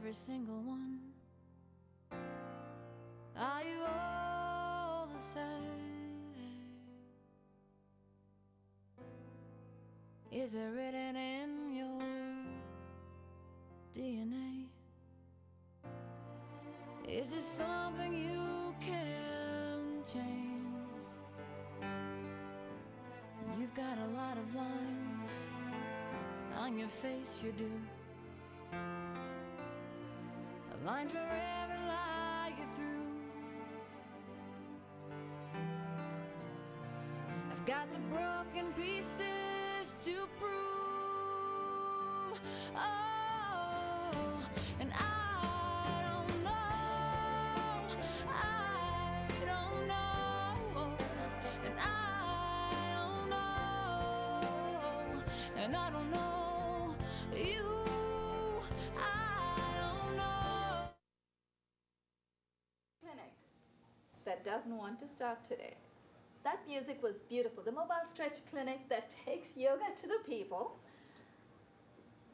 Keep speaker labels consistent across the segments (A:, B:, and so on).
A: every single one? Are you all the same? Is it written in your DNA? Is it something you can change? You've got a lot of lines on your face, you do. A line for every lie you're through. I've got the broken pieces to prove. Oh, and I don't know, I don't know, and I don't know, and I don't know you.
B: Clinic that doesn't want to stop today. That music was beautiful. The mobile stretch clinic that takes yoga to the people.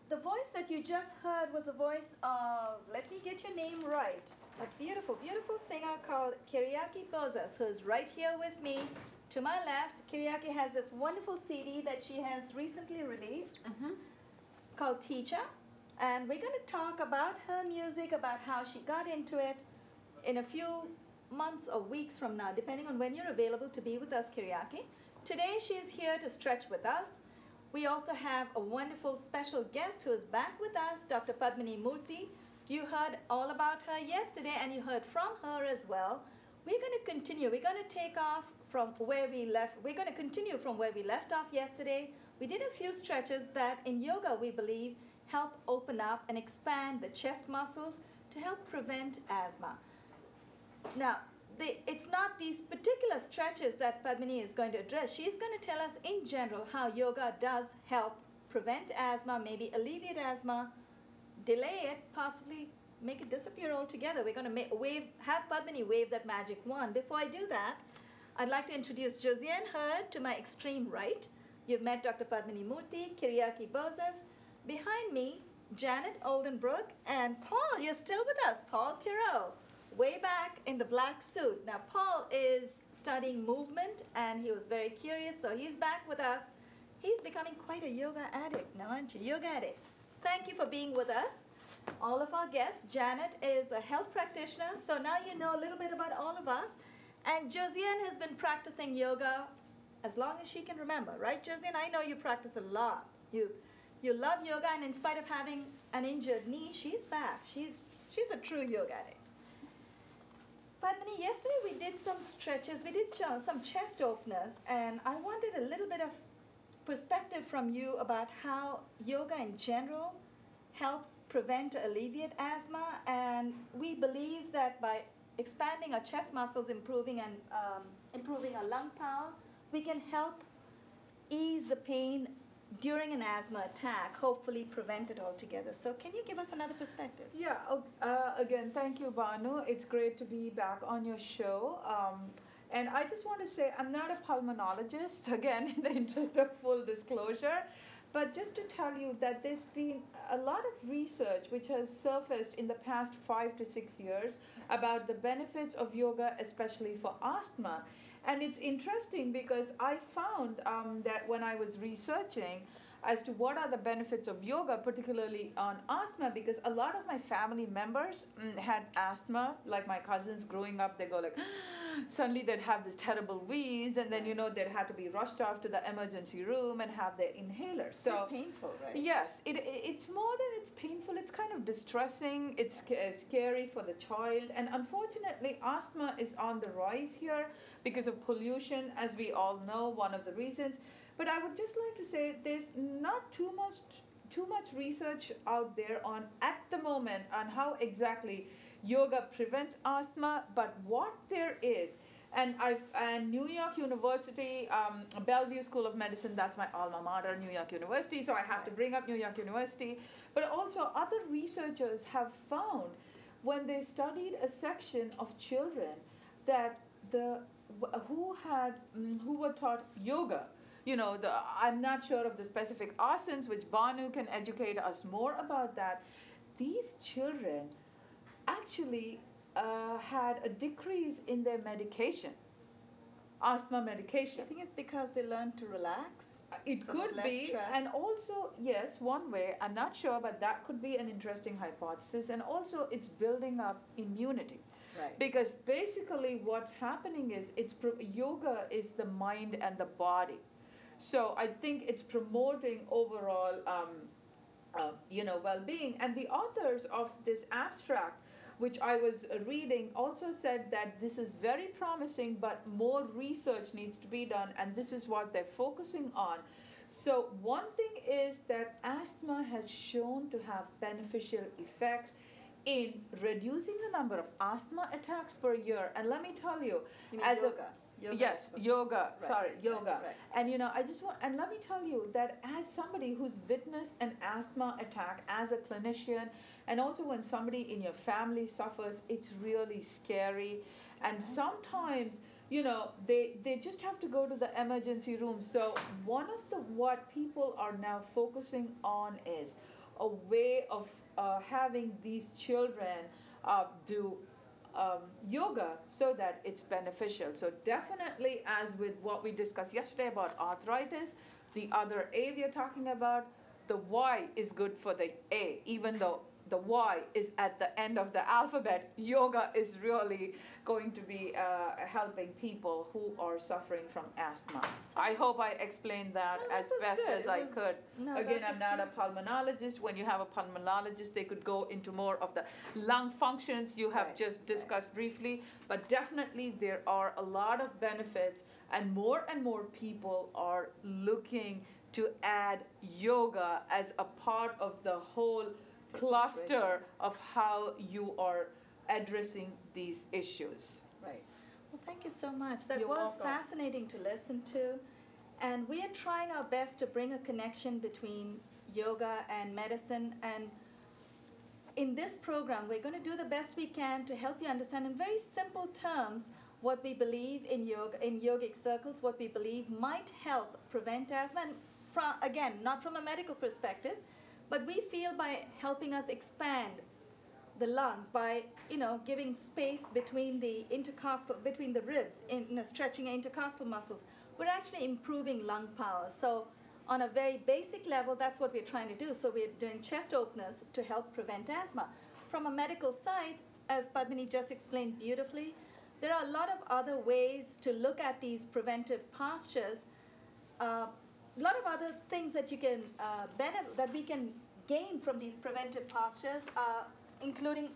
B: The voice that you just heard was the voice of, let me get your name right, a beautiful, beautiful singer called Kiriake Bozas, who's right here with me. To my left, Kiriake has this wonderful CD that she has recently released called Teacher. And we're going to talk about her music, about how she got into it in a few months or weeks from now, depending on when you're available to be with us, Kiriake. Today, she is here to stretch with us. We also have a wonderful special guest who is back with us, Dr. Padmini Murthy. You heard all about her yesterday, and you heard from her as well. We're going to continue. We're going to take off from where we left. We're going to continue from where we left off yesterday. We did a few stretches that in yoga, we believe, help open up and expand the chest muscles to help prevent asthma. Now, it's not these particular stretches that Padmini is going to address. She's going to tell us in general how yoga does help prevent asthma, maybe alleviate asthma, delay it, possibly make it disappear altogether. We're going to have Padmini wave that magic wand. Before I do that, I'd like to introduce Josiane Hurd to my extreme right. You've met Dr. Padmini Murthy, Kiriake Bozas. Behind me, Janet Oldenbrook, and Paul, you're still with us, Paul Pierot. Way back in the black suit. Now, Paul is studying movement, and he was very curious, so he's back with us. He's becoming quite a yoga addict now, aren't you? Yoga addict. Thank you for being with us. All of our guests. Janet is a health practitioner, so now you know a little bit about all of us. And Josiane has been practicing yoga as long as she can remember, right, Josiane? I know you practice a lot. You love yoga, and in spite of having an injured knee, she's back. She's a true yoga addict. Padmini, yesterday we did some stretches, we did some chest openers, and I wanted a little bit of perspective from you about how yoga in general helps prevent or alleviate asthma, and we believe that by expanding our chest muscles, improving our lung power, we can help ease the pain during an asthma attack, hopefully prevent it altogether. So can you give us another perspective?
C: Yeah, again, thank you, Banu. It's great to be back on your show. And I just want to say I'm not a pulmonologist, again, in the interest of full disclosure, but just to tell you that there's been a lot of research which has surfaced in the past 5 to 6 years about the benefits of yoga, especially for asthma. And it's interesting because I found that when I was researching as to what are the benefits of yoga, particularly on asthma, because a lot of my family members had asthma, like my cousins growing up, they go like, suddenly they'd have this terrible wheeze, and then, they'd have to be rushed off to the emergency room and have their inhaler. So
B: it's painful, right?
C: Yes, it's more than it's painful. It's kind of distressing. It's scary for the child. And unfortunately, asthma is on the rise here because of pollution, as we all know, one of the reasons. But I would just like to say there's not too much research out there at the moment on how exactly yoga prevents asthma, but what there is. And New York University, Bellevue School of Medicine, that's my alma mater, New York University, so I have to bring up New York University. But also other researchers have found when they studied a section of children that who were taught yoga, I'm not sure of the specific asanas, which Banu can educate us more about that. these children actually had a decrease in their medication, asthma medication.
B: I think it's because they learned to relax.
C: It
B: So
C: could
B: there's less
C: be,
B: stress.
C: and also, yes, one way, I'm not sure, but that could be an interesting hypothesis. And also, it's building up immunity.
B: Right.
C: Because basically, what's happening is yoga is the mind and the body. So I think it's promoting overall, well-being. And the authors of this abstract, which I was reading, also said that this is very promising, but more research needs to be done, and this is what they're focusing on. So one thing is that asthma has shown to have beneficial effects in reducing the number of asthma attacks per year. And let me tell you,
B: You mean
C: as
B: yoga?
C: yes, yoga.
B: Right,
C: Sorry, yoga.
B: right.
C: And and let me tell you that as somebody who's witnessed an asthma attack as a clinician, and also when somebody in your family suffers, it's really scary. And sometimes, they just have to go to the emergency room. So one of what people are now focusing on is a way of having these children do yoga so that it's beneficial. So definitely, as with what we discussed yesterday about arthritis, the other A we are talking about, the Y is good for the A, even though the Y is at the end of the alphabet. Yoga is really going to be helping people who are suffering from asthma. I hope I explained that as best as I could. Again, I'm not a pulmonologist. When you have a pulmonologist, they could go into more of the lung functions you have just discussed briefly. But definitely there are a lot of benefits, and more people are looking to add yoga as a part of the whole cluster of how you are addressing these issues.
B: Right. Well, thank you so much. That
C: You're
B: was
C: welcome.
B: fascinating to listen to. And we are trying our best to bring a connection between yoga and medicine. And in this program, we're going to do the best we can to help you understand in very simple terms what we believe in yoga, in yogic circles, what we believe might help prevent asthma. And again, not from a medical perspective, but we feel by helping us expand the lungs, by giving space between the ribs, stretching intercostal muscles, we're actually improving lung power. So on a very basic level, that's what we're trying to do. So we're doing chest openers to help prevent asthma. From a medical side, as Padmini just explained beautifully, there are a lot of other ways to look at these preventive postures. A lot of other things that you can that we can gain from these preventive postures, including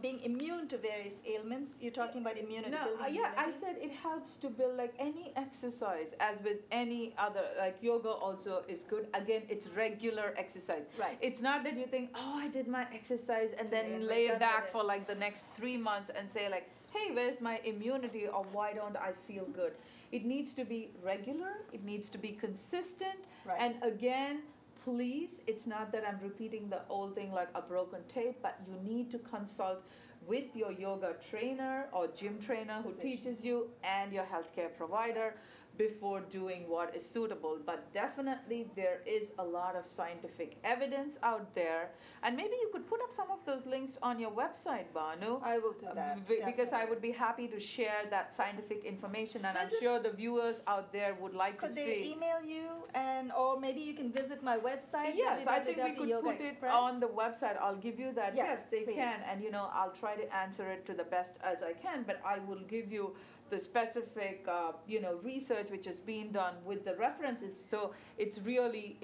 B: being immune to various ailments. You're talking about immunity. Building immunity.
C: I said it helps to build like any exercise, as with any other, like yoga also is good. Again, it's regular exercise.
B: Right.
C: It's not that you think, oh, I did my exercise and
B: Today,
C: then
B: and
C: lay
B: we're done
C: back
B: with
C: for like the next 3 months and say like, hey, where's my immunity, or why don't I feel good? It needs to be regular, it needs to be consistent,
B: Right.
C: and again, please, it's not that I'm repeating the old thing like a broken tape, but you need to consult with your yoga trainer or gym trainer who teaches you, and your healthcare provider before doing what is suitable. But definitely there is a lot of scientific evidence out there, and maybe you could put up some of those links on your website, Banu.
B: I will do that.
C: Because I
B: definitely.
C: would be happy to share that scientific information, and I'm
B: Visit-
C: sure the viewers out there would like
B: Could
C: to
B: they
C: see.
B: email you, or maybe you can visit my website?
C: Yes, I think we could put it
B: Yogaxpress.
C: on the website. I'll give you that.
B: Yes,
C: they
B: please.
C: can, and I'll try to answer it to the best as I can. But I will give you the specific, research which has been done with the references. So it's really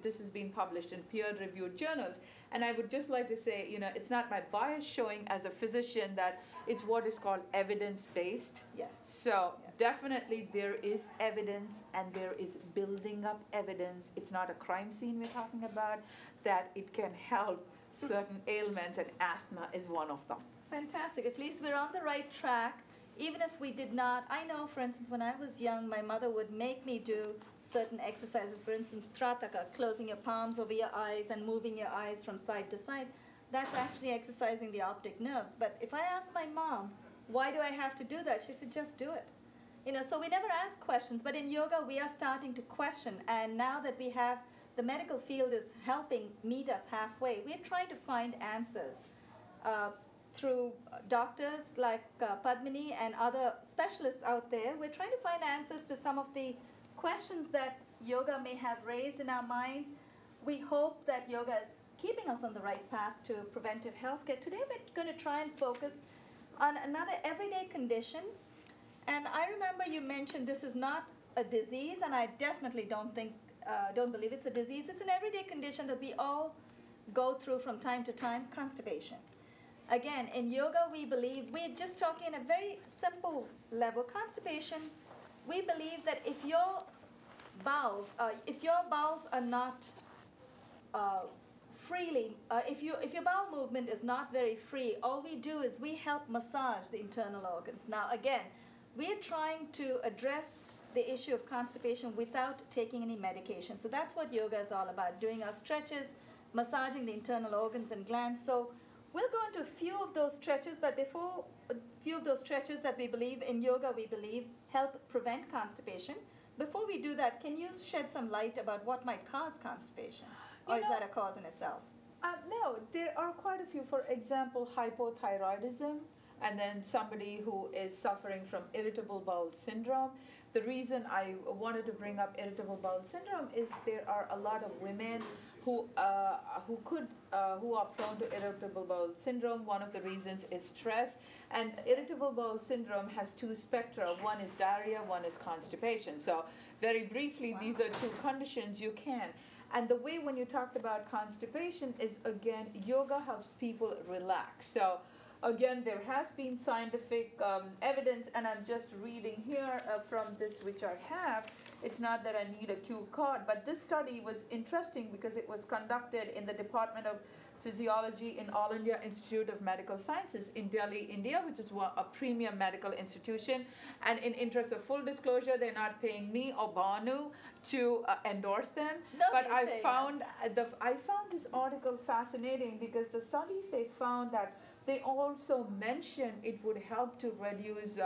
C: this has been published in peer-reviewed journals. And I would just like to say, it's not my bias showing as a physician that it's what is called evidence-based.
B: Yes.
C: So definitely there is evidence, and there is building up evidence. It's not a crime scene we're talking about, that it can help certain ailments, and asthma is one of them.
B: Fantastic. At least we're on the right track. Even if we did not, I know, for instance, when I was young, my mother would make me do certain exercises. For instance, trataka, closing your palms over your eyes and moving your eyes from side to side. That's actually exercising the optic nerves. But if I ask my mom, why do I have to do that? She said, just do it. So we never ask questions. But in yoga, we are starting to question. And now that we have the medical field is helping meet us halfway. We're trying to find answers through doctors like Padmini and other specialists out there. We're trying to find answers to some of the questions that yoga may have raised in our minds. We hope that yoga is keeping us on the right path to preventive healthcare. Today we're going to try and focus on another everyday condition. And I remember you mentioned this is not a disease, and I definitely don't believe it's a disease. It's an everyday condition that we all go through from time to time, constipation. Again, in yoga, we believe, we're just talking at a very simple level. Constipation, we believe that if your bowels are not freely, if your bowel movement is not very free, all we do is we help massage the internal organs. Now, again, we're trying to address the issue of constipation without taking any medication. So that's what yoga is all about, doing our stretches, massaging the internal organs and glands. So we'll go into a few of those stretches, but before a few of those stretches that we believe in yoga, we believe help prevent constipation. Before we do that, can you shed some light about what might cause constipation? Or is that a cause in itself?
C: No, there are quite a few. For example, hypothyroidism, and then somebody who is suffering from irritable bowel syndrome. The reason I wanted to bring up irritable bowel syndrome is there are a lot of women who are prone to irritable bowel syndrome. One of the reasons is stress, and irritable bowel syndrome has two spectra. One is diarrhea, one is constipation. So very briefly,
B: Wow.
C: These are two conditions you can. And the way when you talked about constipation is, again, yoga helps people relax. So again, there has been scientific evidence, and I'm just reading here from this, which I have. It's not that I need a cue card, but this study was interesting because it was conducted in the Department of Physiology in All India Institute of Medical Sciences in Delhi, India, which is a premium medical institution. And in interest of full disclosure, they're not paying me or Banu to endorse them. But I found this article fascinating because the studies they found that they also mentioned it would help to reduce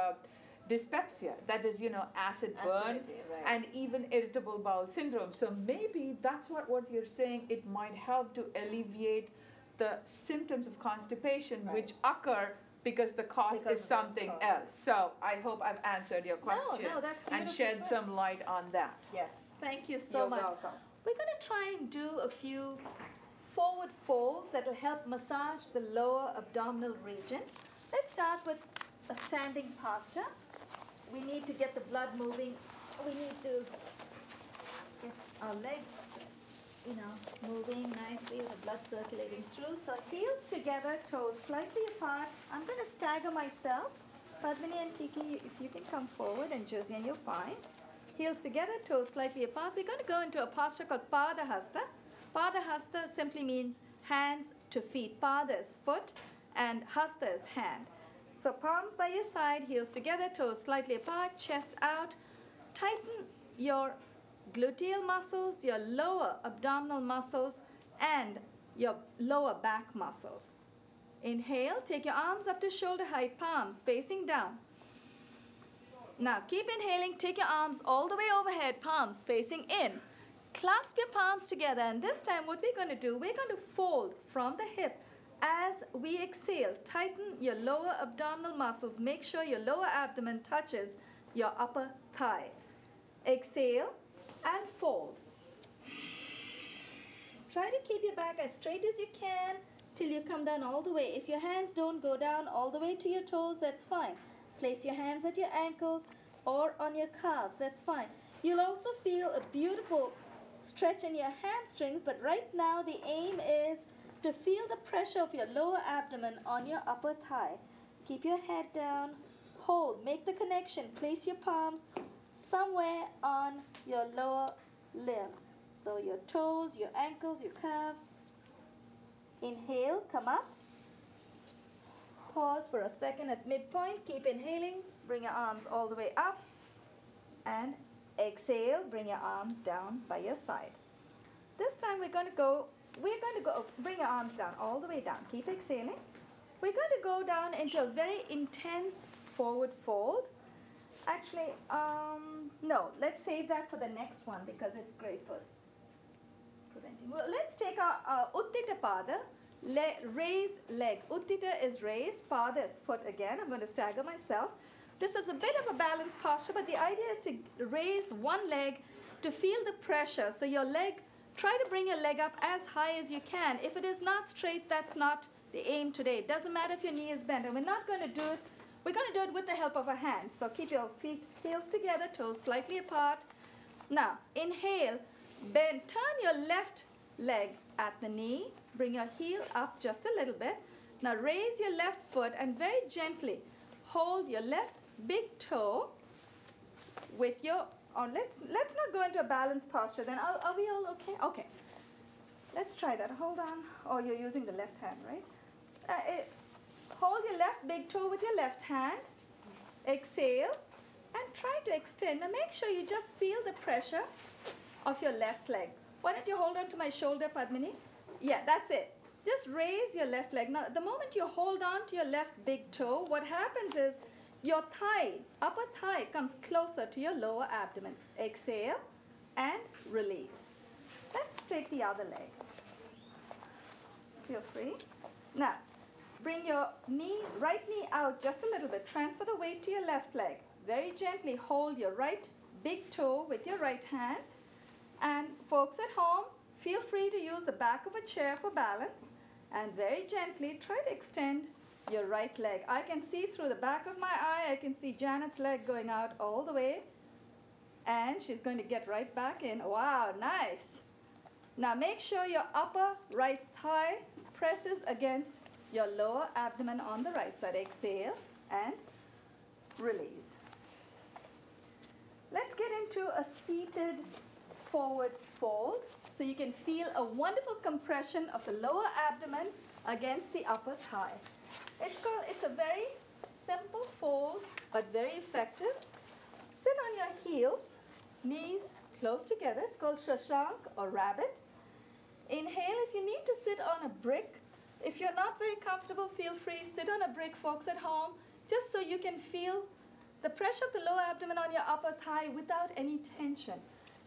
C: dyspepsia, that is, acid burn,
B: Acidity, right.
C: and even irritable bowel syndrome. So maybe that's what you're saying. It might help to alleviate the symptoms of constipation,
B: Right.
C: which occur because the cause
B: Because
C: is
B: of those
C: something
B: causes.
C: else. So I hope I've answered your question
B: No, that's
C: and
B: beautifully
C: shed
B: put.
C: some light on that.
B: Yes, thank you so
C: You're
B: much.
C: welcome.
B: We're going to try and do a few forward folds that will help massage the lower abdominal region. Let's start with a standing posture. We need to get the blood moving. We need to get our legs, moving nicely, the blood circulating through. So heels together, toes slightly apart. I'm going to stagger myself. Padmini and Kiki, if you can come forward, and Josiane, you're fine. Heels together, toes slightly apart. We're going to go into a posture called Padahasta. Padahasta simply means hands to feet. Pada is foot and hasta is hand. So palms by your side, heels together, toes slightly apart, chest out. Tighten your gluteal muscles, your lower abdominal muscles, and your lower back muscles. Inhale, take your arms up to shoulder height, palms facing down. Now keep inhaling, take your arms all the way overhead, palms facing in. Clasp your palms together, and this time what we're going to do, we're going to fold from the hip. As we exhale, tighten your lower abdominal muscles. Make sure your lower abdomen touches your upper thigh. Exhale and fold. Try to keep your back as straight as you can till you come down all the way. If your hands don't go down all the way to your toes, that's fine. Place your hands at your ankles or on your calves, that's fine. You'll also feel a beautiful stretch in your hamstrings, but right now the aim is to feel the pressure of your lower abdomen on your upper thigh. Keep your head down, hold, make the connection, place your palms somewhere on your lower limb. So your toes, your ankles, your calves. Inhale, come up. Pause for a second at midpoint. Keep inhaling, bring your arms all the way up. And exhale, bring your arms down by your side. This time we're going to go, bring your arms down, all the way down. Keep exhaling. We're going to go down into a very intense forward fold. Actually, no, let's save that for the next one because it's great for preventing. Well, let's take our Uttita Pada, raised leg. Uttita is raised, Pada is foot again. I'm going to stagger myself. This is a bit of a balanced posture, but the idea is to raise one leg to feel the pressure. So your leg, try to bring your leg up as high as you can. If it is not straight, that's not the aim today. It doesn't matter if your knee is bent. And we're not going to do it. We're going to do it with the help of our hands. So keep your feet, heels together, toes slightly apart. Now, inhale, bend, turn your left leg at the knee. Bring your heel up just a little bit. Now raise your left foot and very gently hold your left big toe with your, let's not go into a balanced posture then. Are we all okay? Okay. Let's try that. Hold on. Oh, you're using the left hand, right? Hold your left big toe with your left hand. Exhale and try to extend. Now make sure you just feel the pressure of your left leg. Why don't you hold on to my shoulder, Padmini? Yeah, that's it. Just raise your left leg. Now, the moment you hold on to your left big toe, what happens is your thigh, upper thigh, comes closer to your lower abdomen. Exhale and release. Let's take the other leg. Feel free. Now, bring your right knee out just a little bit. Transfer the weight to your left leg. Very gently hold your right big toe with your right hand. And folks at home, feel free to use the back of a chair for balance. And very gently try to extend your right leg. I can see through the back of my eye, I can see Janet's leg going out all the way. And she's going to get right back in. Wow, nice. Now make sure your upper right thigh presses against your lower abdomen on the right side. Exhale and release. Let's get into a seated forward fold. So you can feel a wonderful compression of the lower abdomen against the upper thigh. It's a very simple fold, but very effective. Sit on your heels, knees close together. It's called Shashank or rabbit. Inhale if you need to sit on a brick. If you're not very comfortable, feel free. Sit on a brick, folks at home, just so you can feel the pressure of the lower abdomen on your upper thigh without any tension.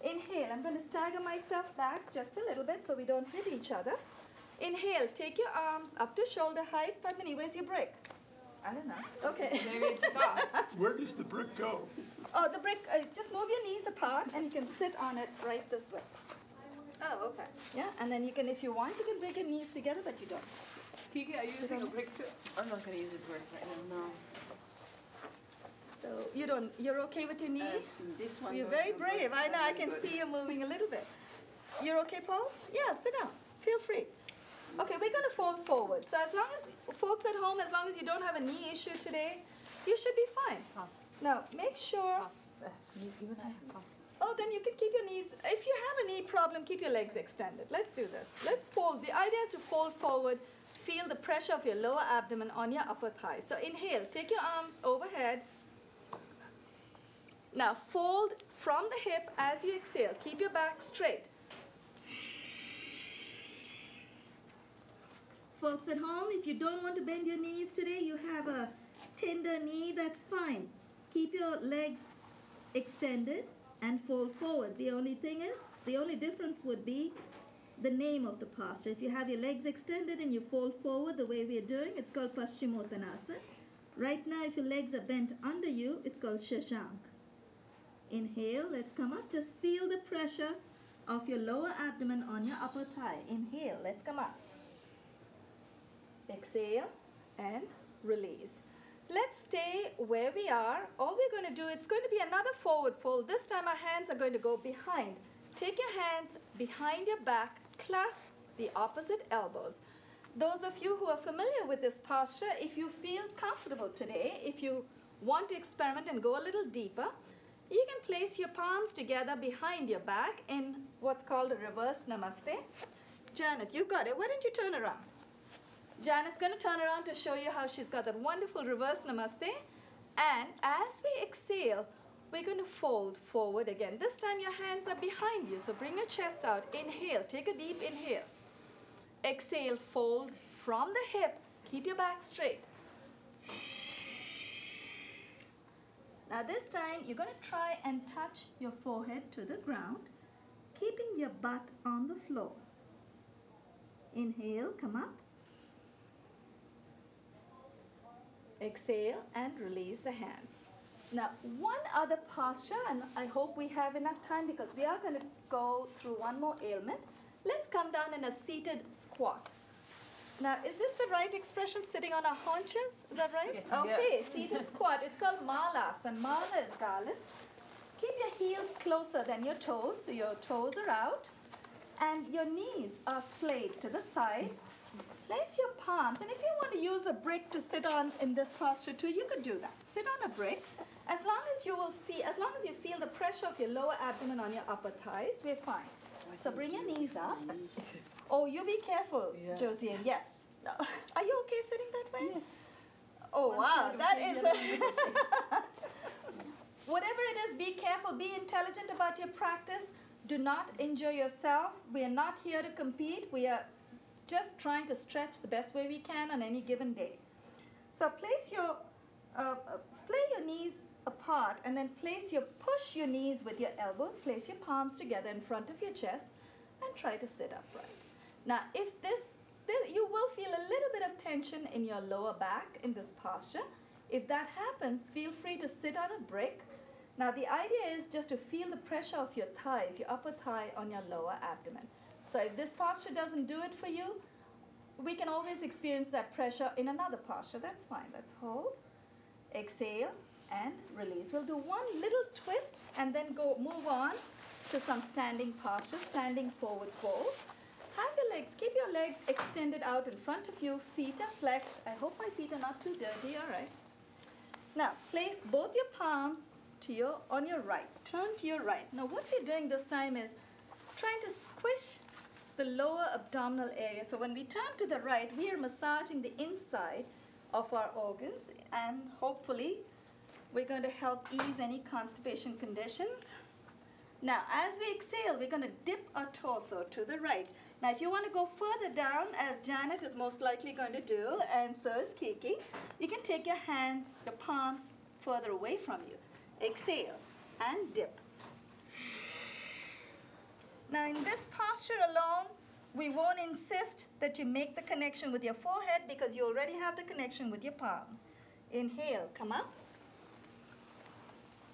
B: Inhale. I'm going to stagger myself back just a little bit so we don't hit each other. Inhale. Take your arms up to shoulder height. Padmini, where's your brick?
C: I don't know.
B: Okay.
C: Maybe it's gone.
D: Where does the brick go?
B: Oh, the brick, just move your knees apart and you can sit on it right this way.
C: Oh, okay.
B: Yeah, and then you can, if you want, you can bring your knees together, but you don't.
C: Kiki, are you using a brick too? I'm not going to use a brick right now. No.
B: So you're okay with your knee?
C: This one.
B: You're very brave. I know, I can see you moving a little bit. You're okay, Paul? Yeah, sit down. Feel free. Okay, we're going to fold forward. So as long as, folks at home, as long as you don't have a knee issue today, you should be fine. Now, make sure... Oh, then you can keep your knees... If you have a knee problem, keep your legs extended. Let's do this. Let's fold. The idea is to fold forward. Feel the pressure of your lower abdomen on your upper thigh. So inhale. Take your arms overhead. Now, fold from the hip as you exhale. Keep your back straight. Folks at home, if you don't want to bend your knees today, you have a tender knee, that's fine. Keep your legs extended and fold forward. The only thing is, the only difference would be the name of the posture. If you have your legs extended and you fold forward the way we are doing, it's called Paschimottanasana. Right now, if your legs are bent under you, it's called Shashank. Inhale, let's come up. Just feel the pressure of your lower abdomen on your upper thigh. Inhale, let's come up. Exhale and release. Let's stay where we are. All we're going to do, it's going to be another forward fold. This time our hands are going to go behind. Take your hands behind your back, clasp the opposite elbows. Those of you who are familiar with this posture, if you feel comfortable today, if you want to experiment and go a little deeper, you can place your palms together behind your back in what's called a reverse namaste. Janet, you got it. Why don't you turn around? Janet's going to turn around to show you how she's got that wonderful reverse namaste. And as we exhale, we're going to fold forward again. This time your hands are behind you, so bring your chest out. Inhale, take a deep inhale. Exhale, fold from the hip. Keep your back straight. Now this time, you're going to try and touch your forehead to the ground, keeping your butt on the floor. Inhale, come up. Exhale and release the hands. Now, one other posture, and I hope we have enough time because we are going to go through one more ailment. Let's come down in a seated squat. Now, is this the right expression, sitting on our haunches? Is that right?
C: Yes.
B: Okay, seated squat. It's called malas, and mala is garland. Keep your heels closer than your toes, so your toes are out, and your knees are splayed to the side. Place your palms, and if you want to use a brick to sit on in this posture too, you could do that. Sit on a brick. As long as you feel the pressure of your lower abdomen on your upper thighs, we're fine. So bring your knees up. Oh, you be careful, Josiane. Yes. No. Are you okay sitting that way?
C: Yes.
B: Oh, wow. That is whatever it is, be careful. Be intelligent about your practice. Do not injure yourself. We are not here to compete. We are just trying to stretch the best way we can on any given day. So splay your knees apart, and then push your knees with your elbows. Place your palms together in front of your chest and try to sit upright. Now, if you will feel a little bit of tension in your lower back in this posture. If that happens, feel free to sit on a brick. Now, the idea is just to feel the pressure of your thighs, your upper thigh on your lower abdomen. So if this posture doesn't do it for you, we can always experience that pressure in another posture. That's fine. Let's hold. Exhale and release. We'll do one little twist and then move on to some standing postures, standing forward folds. Have your legs, keep your legs extended out in front of you. Feet are flexed. I hope my feet are not too dirty. All right. Now, place both your palms on your right. Turn to your right. Now, what we're doing this time is trying to squish the lower abdominal area. So when we turn to the right, we are massaging the inside of our organs, and hopefully we're going to help ease any constipation conditions. Now, as we exhale, we're going to dip our torso to the right. Now, if you want to go further down, as Janet is most likely going to do, and so is Kiki, you can take your hands, your palms further away from you. Exhale and dip. Now, in this posture alone, we won't insist that you make the connection with your forehead because you already have the connection with your palms. Inhale, come up.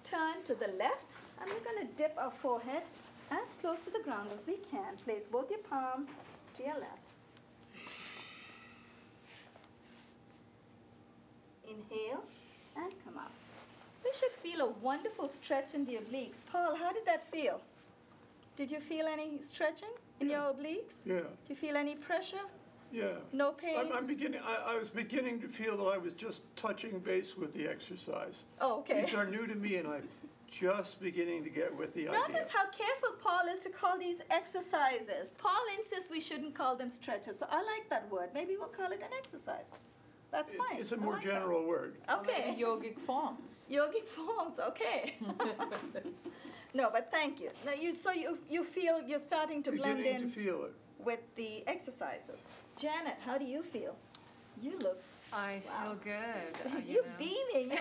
B: Turn to the left, and we're going to dip our forehead as close to the ground as we can. Place both your palms to your left. Inhale and come up. We should feel a wonderful stretch in the obliques. Paul, how did that feel? Did you feel any stretching in your obliques?
D: Yeah.
B: Do you feel any pressure?
D: Yeah.
B: No pain?
D: I was beginning to feel that I was just touching base with the exercise.
B: Oh, okay.
D: These are new to me, and I'm just beginning to get with the idea.
B: Notice how careful Paul is to call these exercises. Paul insists we shouldn't call them stretches, so I like that word. Maybe we'll call it an exercise. That's fine.
D: It's a more general word.
B: Okay.
C: Yogic forms.
B: Yogic forms, okay. No, but thank you. Now you feel you're starting to blend
D: Beginning
B: in
D: to feel it.
B: with the exercises. Janet, how do you feel? You look.
E: I feel good.
B: You're beaming.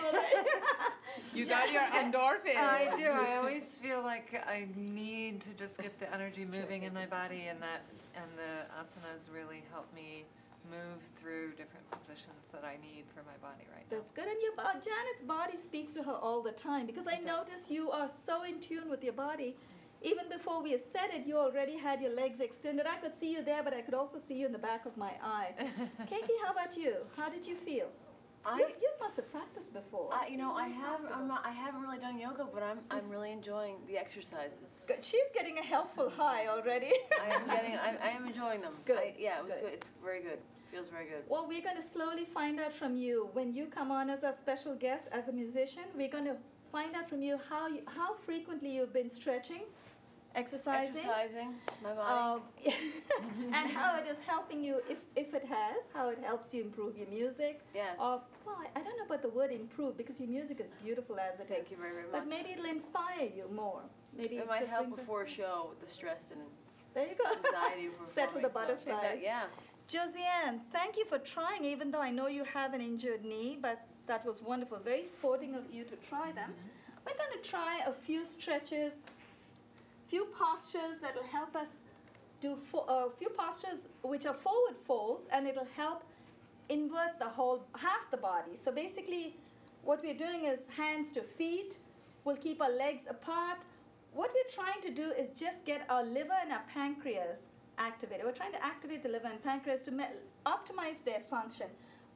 C: You got your endorphins.
E: I do. I always feel like I need to just get the energy moving in my body, and the asanas really help me move through different positions that I need for my body right now.
B: That's good. And Janet's body speaks to her all the time because I noticed you are so in tune with your body. Even before we said it, you already had your legs extended. I could see you there, but I could also see you in the back of my eye. Kiki, how about you? How did you feel? You must have practiced before.
F: I haven't really done yoga, but I'm really enjoying the exercises.
B: Good. She's getting a healthful high already.
F: I am enjoying them.
B: Good.
F: It was good. It's very good. Feels very good.
B: Well, we're going to slowly find out from you when you come on as a special guest, as a musician. We're going to find out from you how frequently you've been stretching, exercising,
F: my body,
B: and how it is helping you, if it has, how it helps you improve your music.
F: Yes.
B: Well, I don't know about the word improve because your music is beautiful as it is.
F: Thank you very, very much.
B: But maybe it'll inspire you more. Maybe
F: it might
B: just
F: help
B: brings
F: before a show, the stress and
B: there you go.
F: anxiety from
B: Settle the
F: performing stuff.
B: butterflies.
F: Yeah.
B: Josiane, thank you for trying, even though I know you have an injured knee, but that was wonderful. Very sporting of you to try them. We're going to try a few stretches, few postures that will help us do a few postures which are forward folds, and it'll help invert the whole, half the body. So basically, what we're doing is hands to feet. We'll keep our legs apart. What we're trying to do is just get our liver and our pancreas activated. We're trying to activate the liver and pancreas to optimize their function.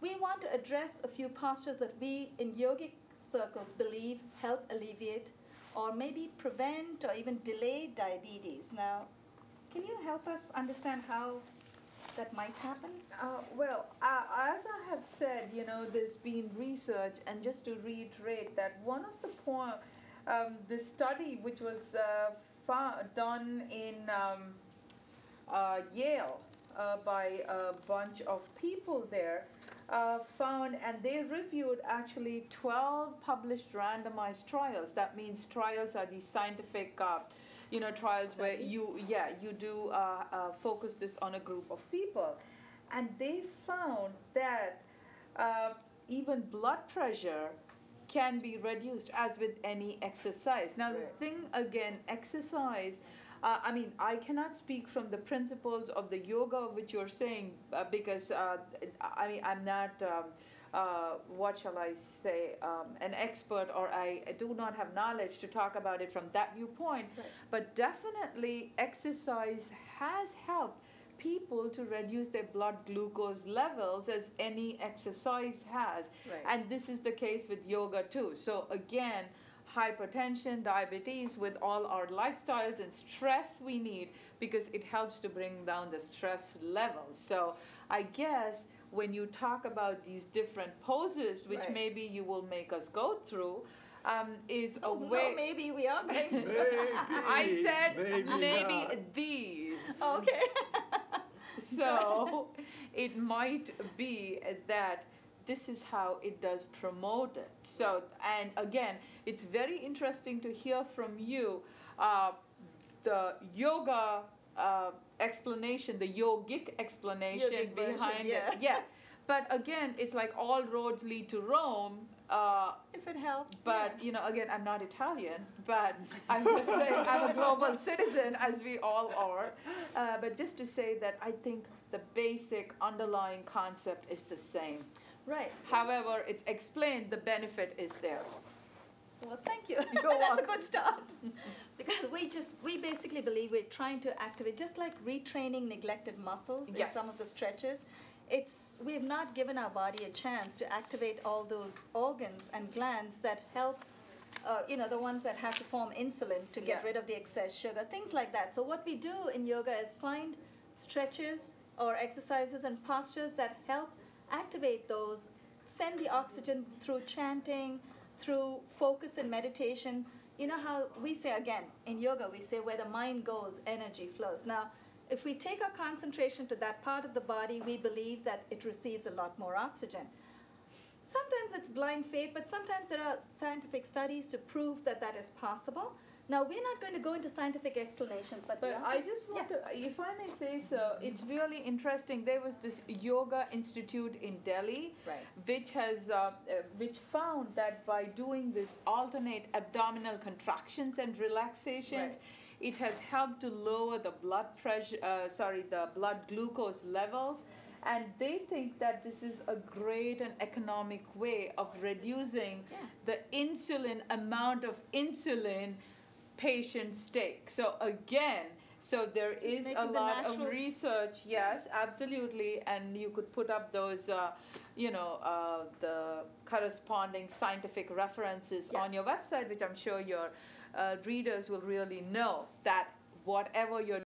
B: We want to address a few postures that we in yogic circles believe help alleviate or maybe prevent or even delay diabetes. Now, can you help us understand how that might happen?
C: Well, as I have said, there's been research, and just to reiterate that one of the the study which was done in Yale by a bunch of people there found, and they reviewed actually 12 published randomized trials. That means trials are these scientific trials
B: Studies.
C: where you do focus this on a group of people, and they found that even blood pressure can be reduced as with any exercise. Now, the thing again, exercise, I cannot speak from the principles of the yoga which you're saying because I'm not what shall I say, an expert, or I do not have knowledge to talk about it from that viewpoint.
B: Right.
C: But definitely exercise has helped people to reduce their blood glucose levels as any exercise has.
B: Right.
C: And this is the case with yoga too. So again, hypertension, diabetes, with all our lifestyles and stress we need, because it helps to bring down the stress levels. So I guess when you talk about these different poses, which
B: Right.
C: maybe you will make us go through, is a
B: No,
C: way.
B: maybe we are going to.
D: Maybe.
C: I said maybe
D: not.
C: these.
B: Okay.
C: So it might be that this is how it does promote it. So, and again, it's very interesting to hear from you the yoga explanation, the yogic explanation
B: Yogic version,
C: behind
B: yeah.
C: it. Yeah. But again, it's like all roads lead to Rome.
B: If it helps.
C: But again, I'm not Italian, but I'm just saying I'm a global citizen, as we all are. But just to say that I think the basic underlying concept is the same.
B: Right.
C: However, it's explained, the benefit is there.
B: Well, thank you.
C: Go
B: That's
C: on.
B: a good start. Because we basically believe we're trying to activate, just like retraining neglected muscles in
C: Yes.
B: some of the stretches. We have not given our body a chance to activate all those organs and glands that help, the ones that have to form insulin to get
C: Yeah.
B: rid of the excess sugar, things like that. So what we do in yoga is find stretches or exercises and postures that help activate those, send the oxygen through chanting, through focus and meditation. You know how we say, again, in yoga, we say where the mind goes, energy flows. Now, if we take our concentration to that part of the body, we believe that it receives a lot more oxygen. Sometimes it's blind faith, but sometimes there are scientific studies to prove that that is possible. Now, we're not going to go into scientific explanations, but
C: But I just want
B: Yes.
C: to, if I may say so, it's really interesting. There was this yoga institute in Delhi,
B: Right.
C: which found that by doing this alternate abdominal contractions and relaxations,
B: Right.
C: it has helped to lower the blood pressure, the blood glucose levels. And they think that this is a great and economic way of reducing
B: Yeah.
C: the amount of insulin patients take. So again, there
B: Just
C: is a
B: making the
C: lot of
B: natural-
C: research. Yes, absolutely, and you could put up those, the corresponding scientific references on your
B: Yes.
C: website, which I'm sure your readers will really know that whatever you're